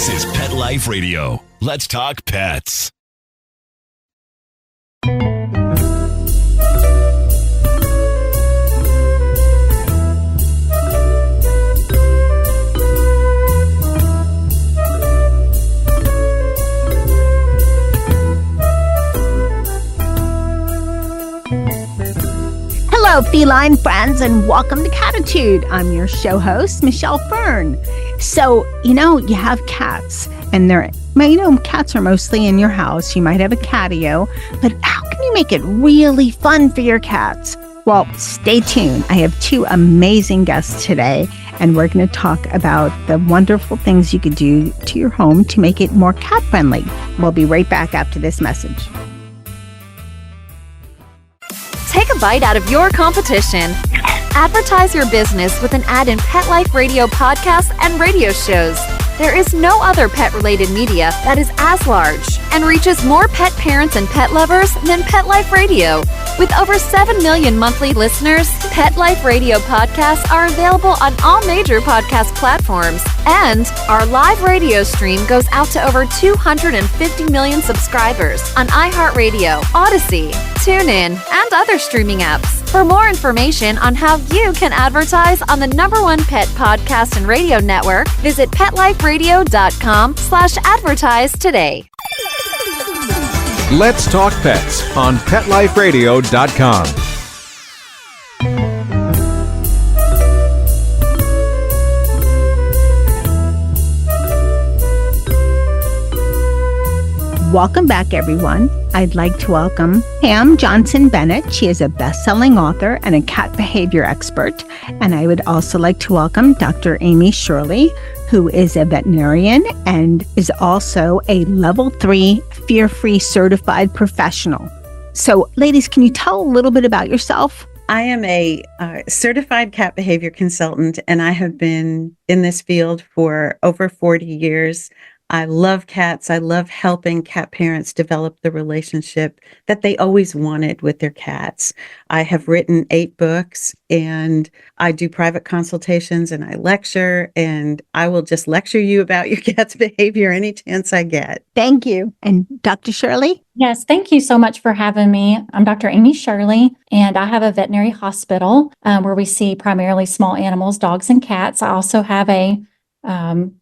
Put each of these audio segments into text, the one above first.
This is Pet Life Radio. Let's talk pets. Hello, feline friends, and welcome to Catitude. I'm your show host, Michelle Fern. So, you have cats, and cats are mostly in your house. You might have a catio, but how can you make it really fun for your cats? Well, stay tuned. I have two amazing guests today, and we're going to talk about the wonderful things you could do to your home to make it more cat-friendly. We'll be right back after this message. Take a bite out of your competition. Advertise your business with an ad in Pet Life Radio podcasts and radio shows. There is no other pet-related media that is as large and reaches more pet parents and pet lovers than Pet Life Radio. With over 7 million monthly listeners, Pet Life Radio podcasts are available on all major podcast platforms. And our live radio stream goes out to over 250 million subscribers on iHeartRadio, Odyssey, TuneIn, and other streaming apps. For more information on how you can advertise on the #1 pet podcast and radio network, visit PetLifeRadio.com/advertise today. Let's Talk Pets on PetLifeRadio.com. Welcome back, everyone. I'd like to welcome Pam Johnson-Bennett. She is a best-selling author and a cat behavior expert. And I would also like to welcome Dr. Amy Shirley, who is a veterinarian and is also a level 3 fear-free certified professional. So, ladies, can you tell a little bit about yourself? I am a certified cat behavior consultant, and I have been in this field for over 40 years. I love cats. I love helping cat parents develop the relationship that they always wanted with their cats. I have written 8 books, and I do private consultations, and I lecture, and I will just lecture you about your cat's behavior any chance I get. Thank you. And Dr. Shirley? Yes, thank you so much for having me. I'm Dr. Amy Shirley, and I have a veterinary hospital where we see primarily small animals, dogs and cats. I also have a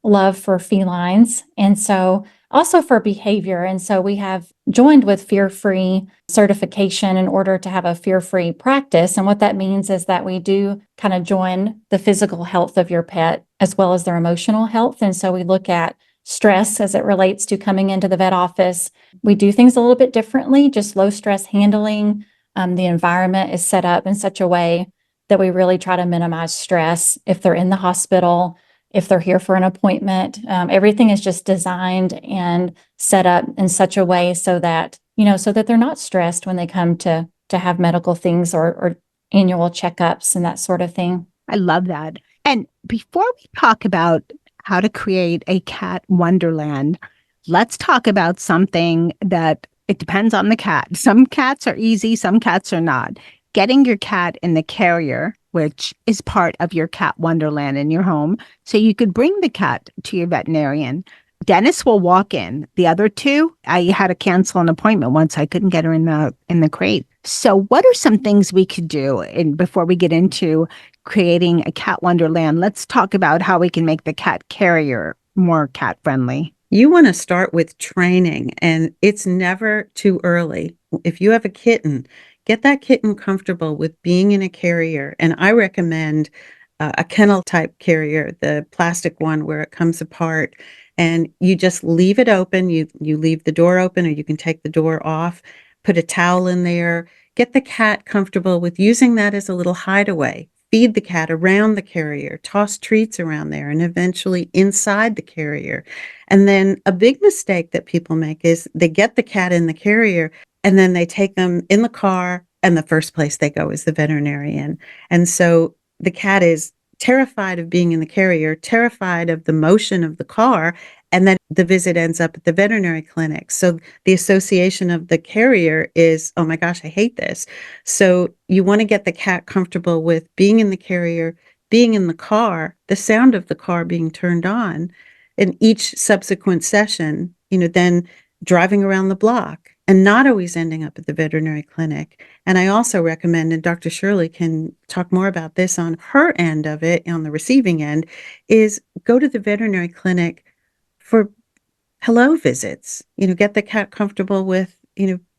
love for felines, and so also for behavior. And so we have joined with fear-free certification in order to have a fear-free practice. And what that means is that we do kind of join the physical health of your pet as well as their emotional health. And so we look at stress as it relates to coming into the vet office. We do things a little bit differently, just low stress handling. The environment is set up in such a way that we really try to minimize stress if they're in the hospital, if they're here for an appointment. Everything is just designed and set up in such a way so that they're not stressed when they come to have medical things or annual checkups and that sort of thing. I love that. And before we talk about how to create a cat wonderland, let's talk about something that it depends on the cat. Some cats are easy, some cats are not. Getting your cat in the carrier, which is part of your cat wonderland in your home, so you could bring the cat to your veterinarian. Dennis will walk in. The other two, I had to cancel an appointment once. I couldn't get her in the crate. So what are some things we could do? And before we get into creating a cat wonderland, let's talk about how we can make the cat carrier more cat friendly. You want to start with training, and it's never too early. If you have a kitten, get that kitten comfortable with being in a carrier. And I recommend a kennel type carrier, the plastic one where it comes apart, and you just leave it open. You leave the door open, or you can take the door off, put a towel in there, get the cat comfortable with using that as a little hideaway. Feed the cat around the carrier, toss treats around there, and eventually inside the carrier. And then a big mistake that people make is they get the cat in the carrier and then they take them in the car, and the first place they go is the veterinarian. And so the cat is terrified of being in the carrier, terrified of the motion of the car, and then the visit ends up at the veterinary clinic. So the association of the carrier is, oh my gosh, I hate this. So you want to get the cat comfortable with being in the carrier, being in the car, the sound of the car being turned on, in each subsequent session, then driving around the block and not always ending up at the veterinary clinic. And I also recommend, and Dr. Shirley can talk more about this on her end of it, on the receiving end, is go to the veterinary clinic for hello visits, get the cat comfortable with,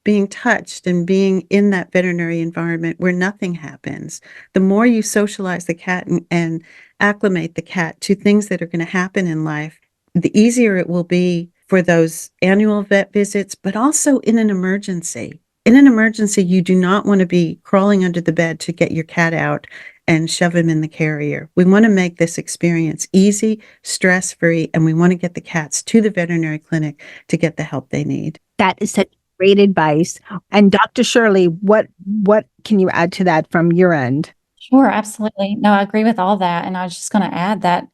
being touched and being in that veterinary environment where nothing happens. The more you socialize the cat and acclimate the cat to things that are going to happen in life, the easier it will be for those annual vet visits, but also in an emergency. In an emergency, you do not want to be crawling under the bed to get your cat out and shove him in the carrier. We want to make this experience easy, stress-free, and we want to get the cats to the veterinary clinic to get the help they need. That is such great advice. And Dr. Shirley, what can you add to that from your end? Sure, absolutely. No, I agree with all that. And I was just going to add that,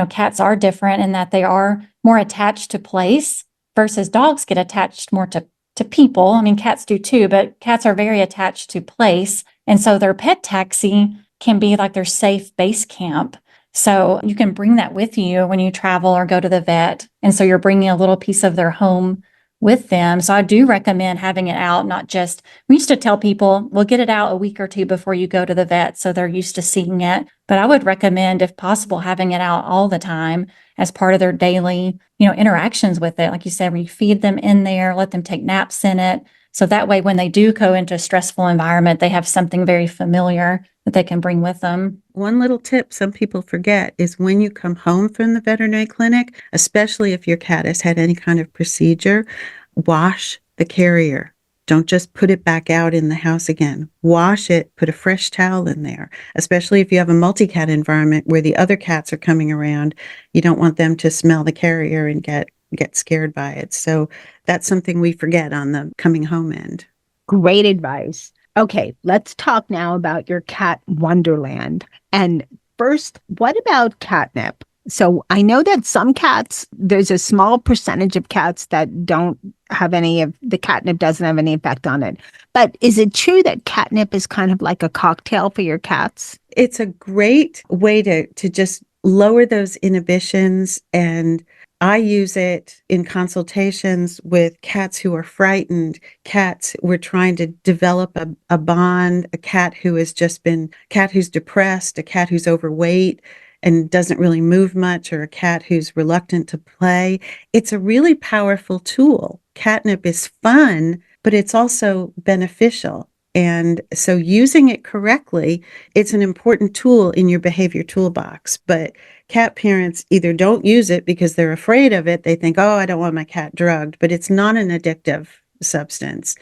cats are different in that they are more attached to place versus dogs get attached more to people. I mean, cats do too, but cats are very attached to place. And so their pet taxi can be like their safe base camp. So you can bring that with you when you travel or go to the vet. And so you're bringing a little piece of their home with them. So I do recommend having it out, not just, we used to tell people, we'll get it out a week or two before you go to the vet. So they're used to seeing it. But I would recommend, if possible, having it out all the time as part of their daily, interactions with it. Like you said, where you feed them in there, let them take naps in it. So that way, when they do go into a stressful environment, they have something very familiar that they can bring with them. One little tip some people forget is when you come home from the veterinary clinic, especially if your cat has had any kind of procedure, wash the carrier. Don't just put it back out in the house again. Wash it, put a fresh towel in there, especially if you have a multi-cat environment where the other cats are coming around. You don't want them to smell the carrier and get scared by it. So that's something we forget on the coming home end. Great advice. Okay, let's talk now about your cat wonderland. And first, what about catnip? So I know that some cats, there's a small percentage of cats that don't have the catnip doesn't have any effect on it. But is it true that catnip is kind of like a cocktail for your cats? It's a great way to just lower those inhibitions, and I use it in consultations with cats who are frightened, cats we're trying to develop a bond, a cat who's depressed, a cat who's overweight and doesn't really move much, or a cat who's reluctant to play. It's a really powerful tool. Catnip is fun, but it's also beneficial. And so using it correctly, it's an important tool in your behavior toolbox. But cat parents either don't use it because they're afraid of it. They think, oh, I don't want my cat drugged, but it's not an addictive substance.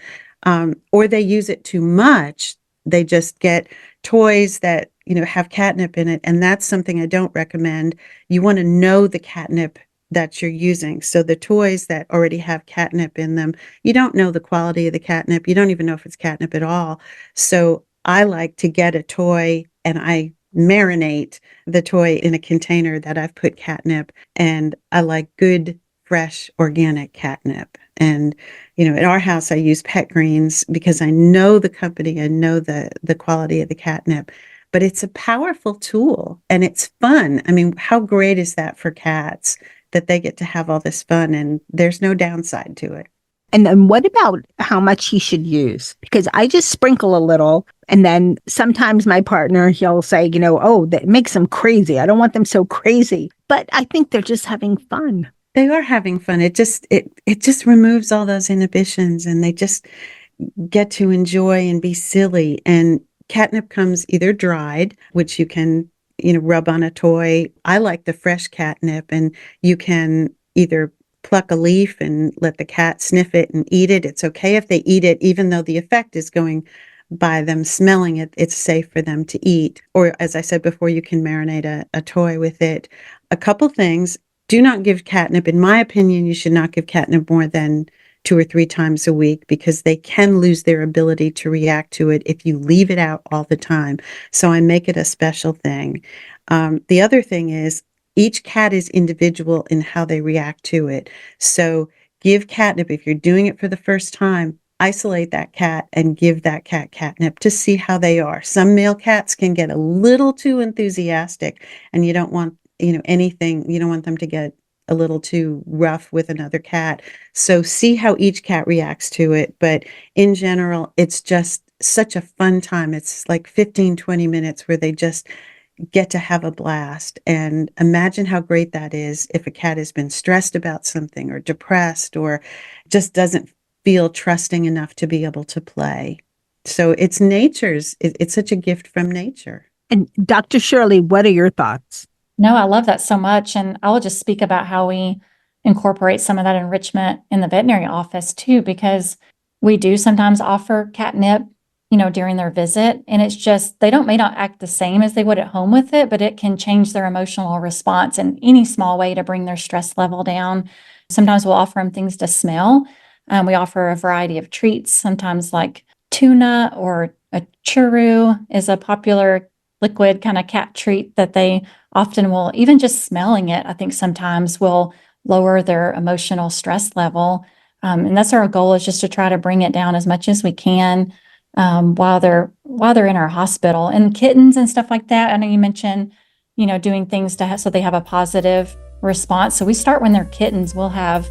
Or they use it too much. They just get toys that, have catnip in it. And that's something I don't recommend. You want to know the catnip that you're using. So the toys that already have catnip in them, you don't know the quality of the catnip. You don't even know if it's catnip at all. So I like to get a toy and I marinate the toy in a container that I've put catnip, and I like good, fresh, organic catnip. And, at our house, I use Pet Greens because I know the company, I know the quality of the catnip, but it's a powerful tool and it's fun. I mean, how great is that for cats that they get to have all this fun and there's no downside to it? And then what about how much he should use? Because I just sprinkle a little, and then sometimes my partner, he'll say, oh, that makes them crazy. I don't want them so crazy. But I think they're just having fun. They are having fun. It just removes all those inhibitions, and they just get to enjoy and be silly. And catnip comes either dried, which you can, rub on a toy. I like the fresh catnip, and you can either pluck a leaf and let the cat sniff it and eat it. It's okay if they eat it, even though the effect is going by them smelling it. It's safe for them to eat. Or as I said before, you can marinate a toy with it. A couple things. Do not give catnip. In my opinion, you should not give catnip more than 2 or 3 times a week, because they can lose their ability to react to it if you leave it out all the time. So I make it a special thing. The other thing is, each cat is individual in how they react to it. So give catnip. If you're doing it for the first time, isolate that cat and give that cat catnip to see how they are. Some male cats can get a little too enthusiastic, and you don't want, anything, you don't want them to get a little too rough with another cat. So see how each cat reacts to it. But in general, it's just such a fun time. It's like 15, 20 minutes where they just get to have a blast. And imagine how great that is if a cat has been stressed about something or depressed or just doesn't feel trusting enough to be able to play. So it's it's such a gift from nature. And Dr. Shirley, what are your thoughts? No, I love that so much. And I'll just speak about how we incorporate some of that enrichment in the veterinary office too, because we do sometimes offer catnip, during their visit. And it's just, may not act the same as they would at home with it, but it can change their emotional response in any small way to bring their stress level down. Sometimes we'll offer them things to smell. We offer a variety of treats, sometimes like tuna or a churu is a popular liquid kind of cat treat that they often will, even just smelling it, I think sometimes will lower their emotional stress level. And that's our goal, is just to try to bring it down as much as we can while they're in our hospital. And kittens and stuff like that, I know you mentioned, doing things so they have a positive response. So we start when they're kittens. We'll have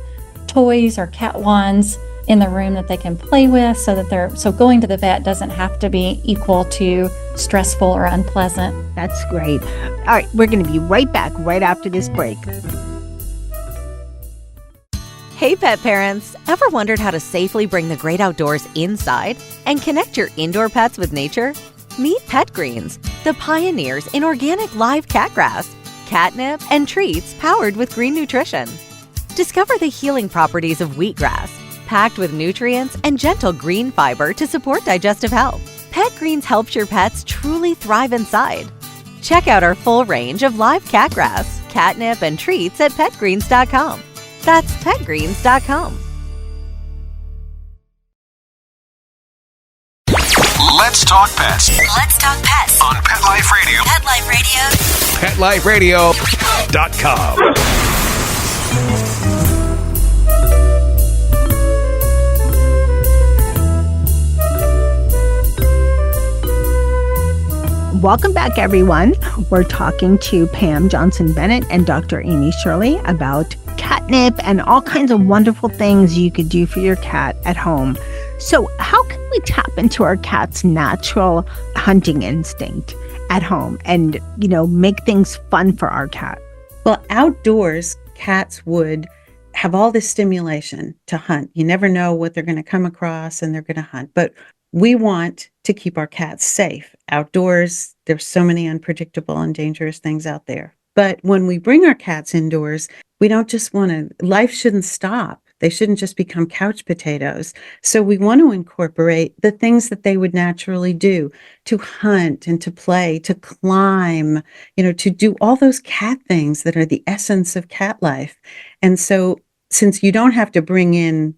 toys or cat wands in the room that they can play with, so going to the vet doesn't have to be equal to stressful or unpleasant. That's great. All right, we're going to be right back right after this break. Hey, pet parents, ever wondered how to safely bring the great outdoors inside and connect your indoor pets with nature? Meet Pet Greens, the pioneers in organic live cat grass, catnip, and treats powered with green nutrition. Discover the healing properties of wheatgrass, packed with nutrients and gentle green fiber to support digestive health. Pet Greens helps your pets truly thrive inside. Check out our full range of live cat grass, catnip, and treats at petgreens.com. That's petgreens.com. Let's talk pets Let's talk pets on Pet Life Radio. Pet Life Radio. PetLifeRadio.com. Welcome back, everyone. We're talking to Pam Johnson-Bennett and Dr. Amy Shirley about catnip and all kinds of wonderful things you could do for your cat at home. So how can we tap into our cat's natural hunting instinct at home and, make things fun for our cat? Well, outdoors, cats would have all this stimulation to hunt. You never know what they're going to come across, and they're going to hunt. But we want to keep our cats safe. Outdoors, there's so many unpredictable and dangerous things out there. But when we bring our cats indoors, we don't just life shouldn't stop. They shouldn't just become couch potatoes. So we want to incorporate the things that they would naturally do, to hunt and to play, to climb, to do all those cat things that are the essence of cat life. And so since you don't have to bring in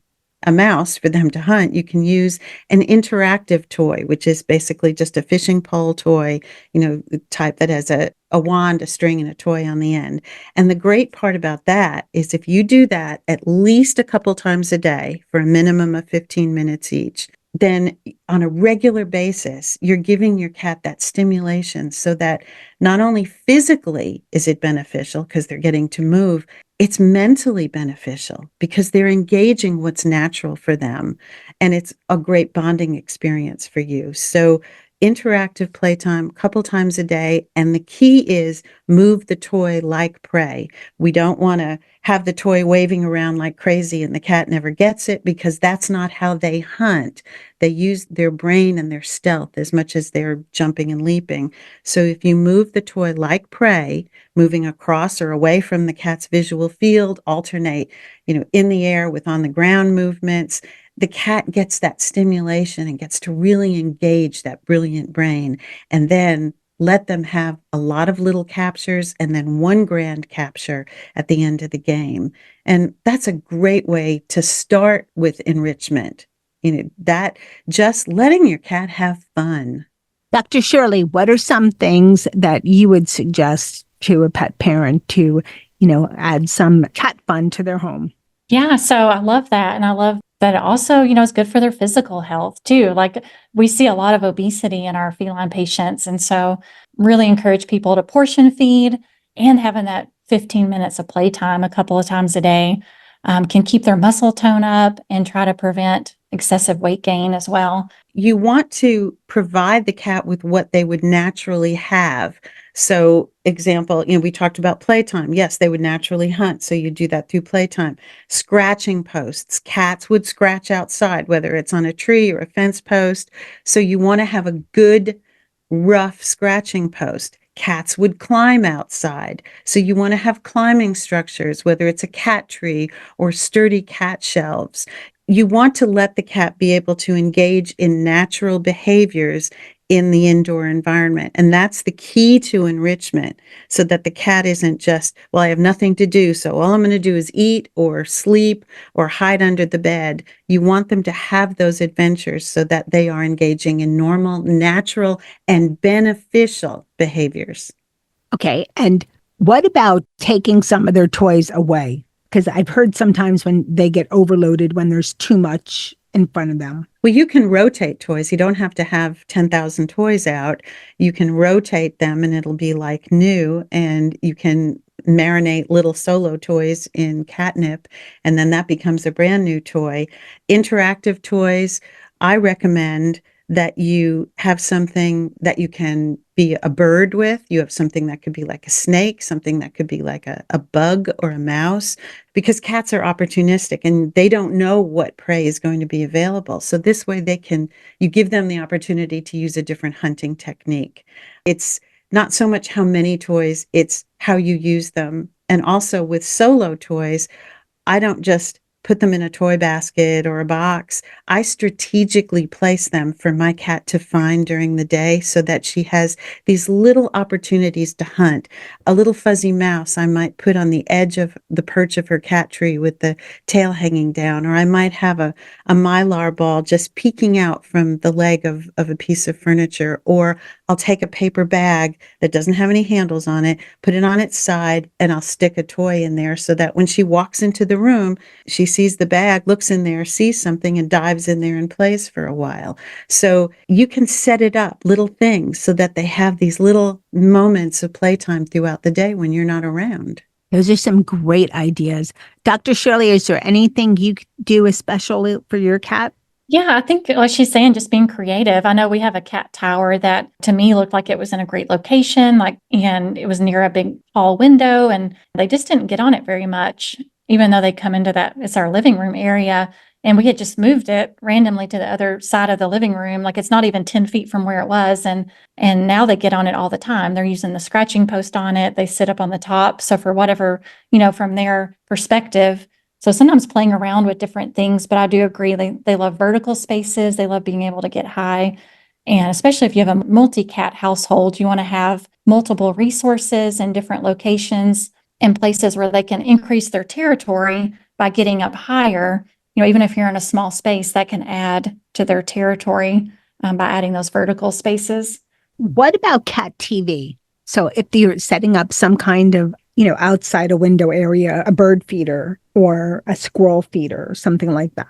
a mouse for them to hunt, you can use an interactive toy, which is basically just a fishing pole toy, the type that has a wand, a string, and a toy on the end. And the great part about that is if you do that at least a couple times a day for a minimum of 15 minutes each, then on a regular basis, you're giving your cat that stimulation so that not only physically is it beneficial because they're getting to move, it's mentally beneficial because they're engaging what's natural for them. And it's a great bonding experience for you. So interactive playtime, a couple times a day. And the key is move the toy like prey. We don't want to have the toy waving around like crazy and the cat never gets it, because that's not how they hunt. They use their brain and their stealth as much as they're jumping and leaping. So if you move the toy like prey, moving across or away from the cat's visual field, alternate, in the air with on the ground movements, the cat gets that stimulation and gets to really engage that brilliant brain, and then let them have a lot of little captures and then one grand capture at the end of the game. And that's a great way to start with enrichment. That just letting your cat have fun. Dr. Shirley, what are some things that you would suggest to a pet parent to, add some cat fun to their home? Yeah, so I love that. And I love that it also, is good for their physical health too. Like we see a lot of obesity in our feline patients. And so really encourage people to portion feed and having that 15 minutes of playtime a couple of times a day can keep their muscle tone up and try to prevent excessive weight gain as well. You want to provide the cat with what they would naturally have. So, example, we talked about playtime. Yes, they would naturally hunt. So you do that through playtime. Scratching posts. Cats would scratch outside, whether it's on a tree or a fence post. So you want to have a good, rough scratching post. Cats would climb outside. So you want to have climbing structures, whether it's a cat tree or sturdy cat shelves. You want to let the cat be able to engage in natural behaviors in the indoor environment. And that's the key to enrichment, so that the cat isn't just, well, I have nothing to do, so all I'm going to do is eat or sleep or hide under the bed. You want them to have those adventures so that they are engaging in normal, natural, and beneficial behaviors. Okay. And what about taking some of their toys away? Because I've heard sometimes when they get overloaded when there's too much in front of them. Well, you can rotate toys. You don't have to have 10,000 toys out. You can rotate them and it'll be like new, and you can marinate little solo toys in catnip, and then that becomes a brand new toy. Interactive toys, I recommend that you have something that you can be a bird with. You have something that could be like a snake, something that could be like a bug or a mouse, because cats are opportunistic and they don't know what prey is going to be available. So this way you give them the opportunity to use a different hunting technique. It's not so much how many toys, it's how you use them. And also with solo toys, I don't just put them in a toy basket or a box. I strategically place them for my cat to find during the day so that she has these little opportunities to hunt. A little fuzzy mouse I might put on the edge of the perch of her cat tree with the tail hanging down, or I might have a mylar ball just peeking out from the leg of a piece of furniture, or I'll take a paper bag that doesn't have any handles on it, put it on its side, and I'll stick a toy in there so that when she walks into the room, she sees the bag, looks in there, sees something, and dives in there and plays for a while. So you can set it up, little things, so that they have these little moments of playtime throughout the day when you're not around. Those are some great ideas. Dr. Shirley, is there anything you do especially for your cat? Yeah, I think like she's saying, just being creative. I know we have a cat tower that to me looked like it was in a great location, and it was near a big tall window, and they just didn't get on it very much, even though they come into that, it's our living room area. And we had just moved it randomly to the other side of the living room. Like it's not even 10 feet from where it was. And now they get on it all the time. They're using the scratching post on it. They sit up on the top. So for whatever, from their perspective, so sometimes playing around with different things, but I do agree they love vertical spaces. They love being able to get high. And especially if you have a multi-cat household, you want to have multiple resources in different locations and places where they can increase their territory by getting up higher. Even if you're in a small space, that can add to their territory by adding those vertical spaces. What about cat TV? So if you're setting up some kind of, outside a window area, a bird feeder or a squirrel feeder, something like that.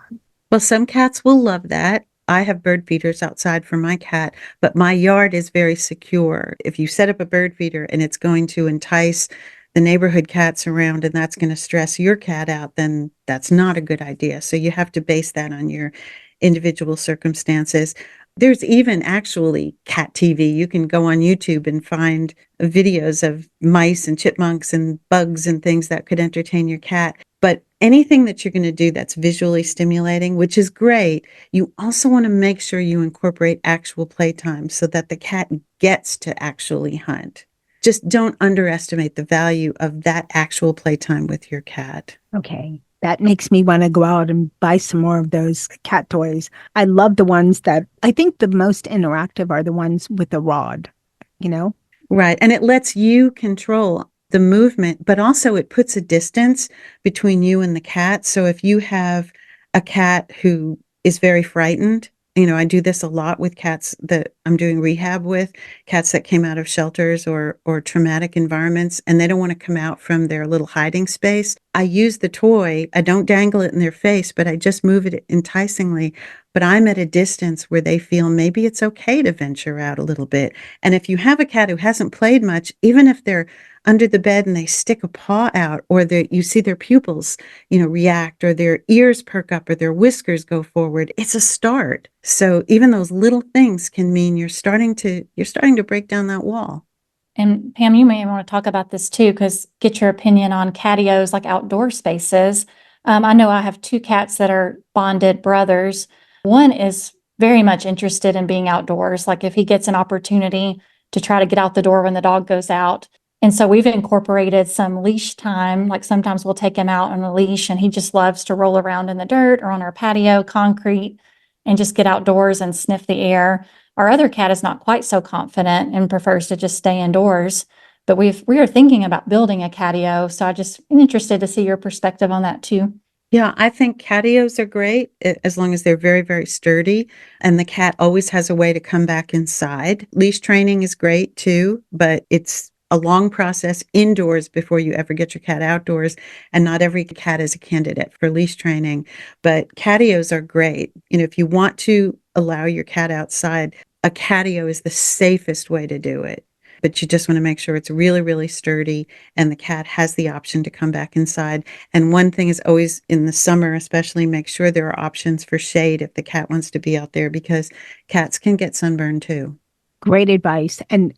Well, some cats will love that. I have bird feeders outside for my cat, but my yard is very secure. If you set up a bird feeder and it's going to entice the neighborhood cats around and that's going to stress your cat out, then that's not a good idea. So you have to base that on your individual circumstances. There's even actually cat TV. You can go on YouTube and find videos of mice and chipmunks and bugs and things that could entertain your cat. But anything that you're going to do that's visually stimulating, which is great, you also want to make sure you incorporate actual playtime so that the cat gets to actually hunt. Just don't underestimate the value of that actual playtime with your cat. Okay. That makes me want to go out and buy some more of those cat toys. I love the ones that I think the most interactive are the ones with the rod, Right. And it lets you control the movement, but also it puts a distance between you and the cat. So if you have a cat who is very frightened, I do this a lot with cats that I'm doing rehab with, cats that came out of shelters or traumatic environments, and they don't want to come out from their little hiding space. I use the toy. I don't dangle it in their face, but I just move it enticingly but I'm at a distance where they feel maybe it's okay to venture out a little bit. And if you have a cat who hasn't played much, even if they're under the bed and they stick a paw out, or you see their pupils, react, or their ears perk up, or their whiskers go forward, it's a start. So even those little things can mean you're starting to break down that wall. And Pam, you may want to talk about this too, because get your opinion on catios, like outdoor spaces. I know I have 2 cats that are bonded brothers. One is very much interested in being outdoors. Like if he gets an opportunity to try to get out the door when the dog goes out. And so we've incorporated some leash time. Like sometimes we'll take him out on a leash and he just loves to roll around in the dirt or on our patio, concrete, and just get outdoors and sniff the air. Our other cat is not quite so confident and prefers to just stay indoors. But we are thinking about building a catio. So I just am interested to see your perspective on that too. Yeah, I think catios are great as long as they're very, very sturdy and the cat always has a way to come back inside. Leash training is great too, but it's a long process indoors before you ever get your cat outdoors. And not every cat is a candidate for leash training, but catios are great. If you want to allow your cat outside, a catio is the safest way to do it. But you just want to make sure it's really, really sturdy and the cat has the option to come back inside. And one thing is always in the summer, especially, make sure there are options for shade if the cat wants to be out there, because cats can get sunburned too. Great advice. And,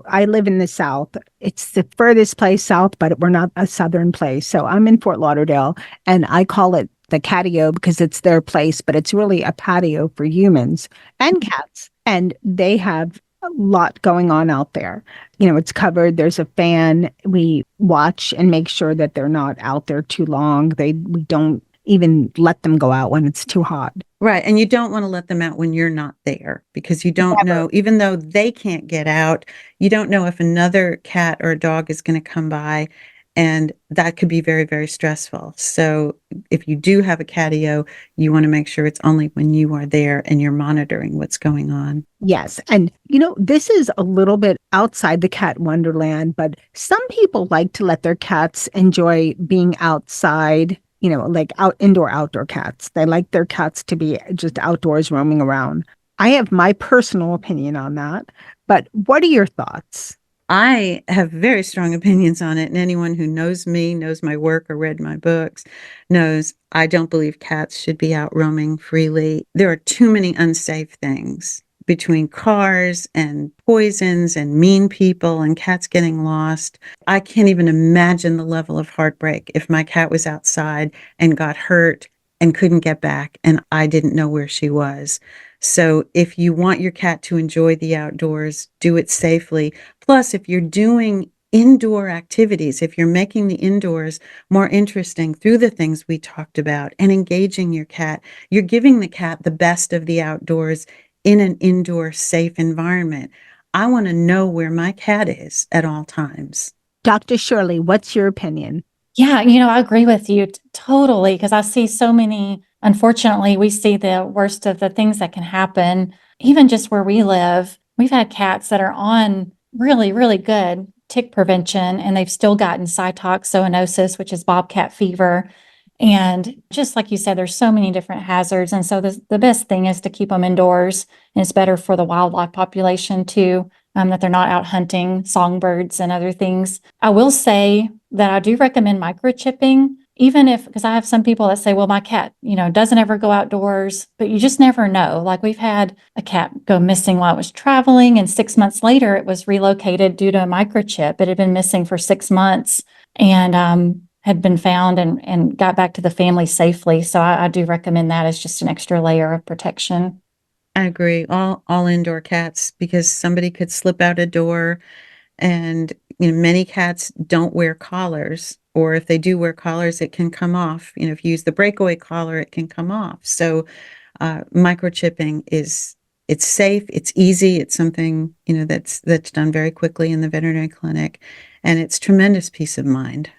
I live in the South. It's the furthest place south, but we're not a Southern place. So I'm in Fort Lauderdale and I call it the catio because it's their place, but it's really a patio for humans and cats. And they have a lot going on out there. It's covered. There's a fan. We watch and make sure that they're not out there too long. We don't even let them go out when it's too hot. Right. And you don't want to let them out when you're not there, because you don't know, even though they can't get out, you don't know if another cat or a dog is going to come by, and that could be very, very stressful. So if you do have a catio, you want to make sure it's only when you are there and you're monitoring what's going on. Yes. And, this is a little bit outside the cat wonderland, but some people like to let their cats enjoy being outside, like outdoor cats. They like their cats to be just outdoors roaming around. I have my personal opinion on that, but what are your thoughts? I have very strong opinions on it, and anyone who knows me, knows my work, or read my books, knows I don't believe cats should be out roaming freely. There are too many unsafe things between cars and poisons and mean people and cats getting lost. I can't even imagine the level of heartbreak if my cat was outside and got hurt and couldn't get back and I didn't know where she was. So if you want your cat to enjoy the outdoors, do it safely. Plus, if you're doing indoor activities, if you're making the indoors more interesting through the things we talked about and engaging your cat, you're giving the cat the best of the outdoors in an indoor safe environment. I want to know where my cat is at all times. Dr. Shirley, what's your opinion? Yeah, I agree with you totally, because I see so many, unfortunately, we see the worst of the things that can happen, even just where we live. We've had cats that are on really, really good tick prevention, and they've still gotten cytoxoinosis, which is bobcat fever. And just like you said, there's so many different hazards. And so the best thing is to keep them indoors. And it's better for the wildlife population too, that they're not out hunting songbirds and other things. I will say that I do recommend microchipping, even if, because I have some people that say, well, my cat, doesn't ever go outdoors, but you just never know. Like we've had a cat go missing while it was traveling, and 6 months later it was relocated due to a microchip. It had been missing for 6 months and had been found and got back to the family safely. So I do recommend that as just an extra layer of protection. I agree. All indoor cats, because somebody could slip out a door, and many cats don't wear collars, or if they do wear collars, it can come off. If you use the breakaway collar, it can come off. So microchipping it's safe, it's easy, it's something that's done very quickly in the veterinary clinic, and it's tremendous peace of mind.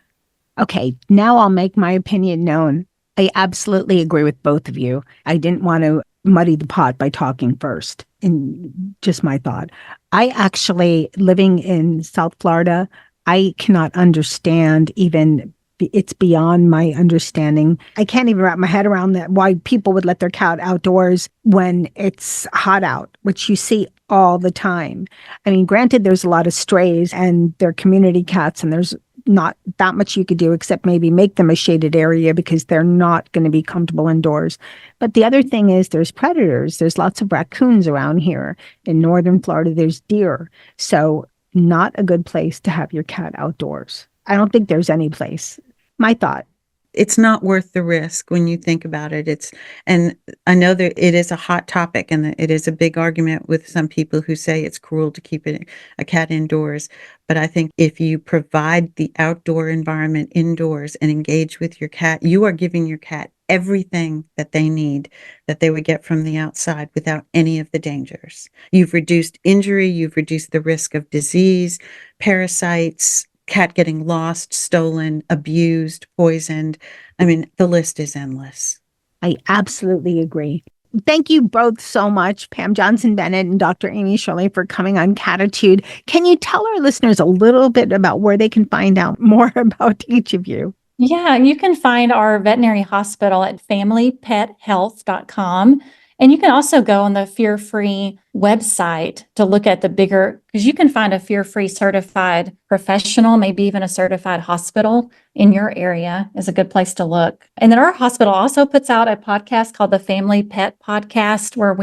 Okay, now I'll make my opinion known. I absolutely agree with both of you. I didn't want to muddy the pot by talking first, and just my thought. I actually, living in South Florida, I cannot understand even it's beyond my understanding. I can't even wrap my head around that, why people would let their cat outdoors when it's hot out, which you see all the time. I mean, granted, there's a lot of strays and they're community cats, and there's not that much you could do except maybe make them a shaded area because they're not going to be comfortable indoors. But the other thing is there's predators. There's lots of raccoons around here. In northern Florida, there's deer. So not a good place to have your cat outdoors. I don't think there's any place. My thought. It's not worth the risk when you think about it. And I know that it is a hot topic, and it is a big argument with some people who say it's cruel to keep a cat indoors. But I think if you provide the outdoor environment indoors and engage with your cat, you are giving your cat everything that they need, that they would get from the outside without any of the dangers. You've reduced injury, you've reduced the risk of disease, parasites, cat getting lost, stolen, abused, poisoned. I mean, the list is endless. I absolutely agree. Thank you both so much, Pam Johnson-Bennett and Dr. Amy Shirley, for coming on Catitude. Can you tell our listeners a little bit about where they can find out more about each of you? Yeah, you can find our veterinary hospital at familypethealth.com. And you can also go on the Fear Free website to look at the bigger, because you can find a Fear Free certified professional, maybe even a certified hospital in your area is a good place to look. And then our hospital also puts out a podcast called the Family Pet Podcast, where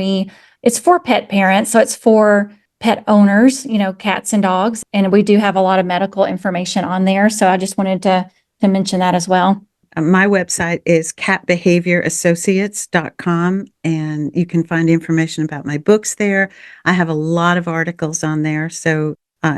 it's for pet parents. So it's for pet owners, cats and dogs. And we do have a lot of medical information on there. So I just wanted to mention that as well. My website is catbehaviораssociates.com, and you can find information about my books there. I have a lot of articles on there. So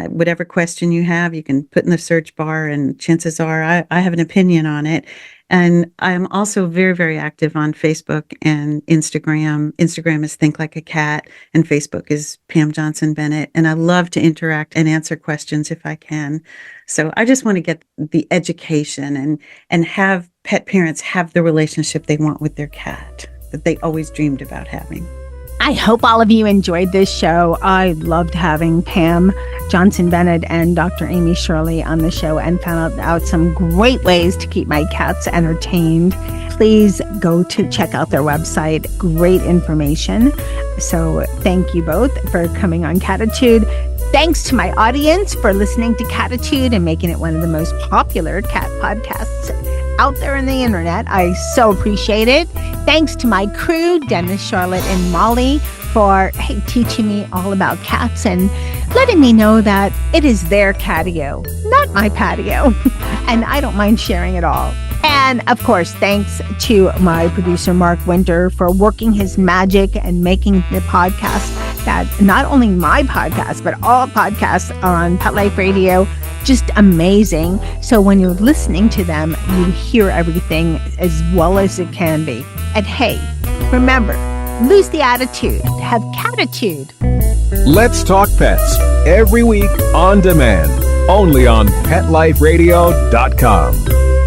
whatever question you have, you can put in the search bar, and chances are I have an opinion on it. And I'm also very, very active on Facebook and Instagram. Instagram is Think Like a Cat, and Facebook is Pam Johnson-Bennett. And I love to interact and answer questions if I can. So I just want to get the education and have pet parents have the relationship they want with their cat that they always dreamed about having. I hope all of you enjoyed this show. I loved having Pam Johnson-Bennett and Dr. Amy Shirley on the show and found out some great ways to keep my cats entertained. Please go to check out their website. Great information. So thank you both for coming on Catitude. Thanks to my audience for listening to Catitude and making it one of the most popular cat podcasts out there on the internet. I so appreciate it. Thanks to my crew, Dennis, Charlotte, and Molly, for teaching me all about cats and letting me know that it is their catio, not my patio. And I don't mind sharing it all. And of course, thanks to my producer, Mark Winter, for working his magic and making the podcast that not only my podcast, but all podcasts on Pet Life Radio, just amazing. So when you're listening to them, you hear everything as well as it can be. And hey, remember, lose the attitude, have catitude. Let's Talk Pets, every week on demand, only on PetLifeRadio.com.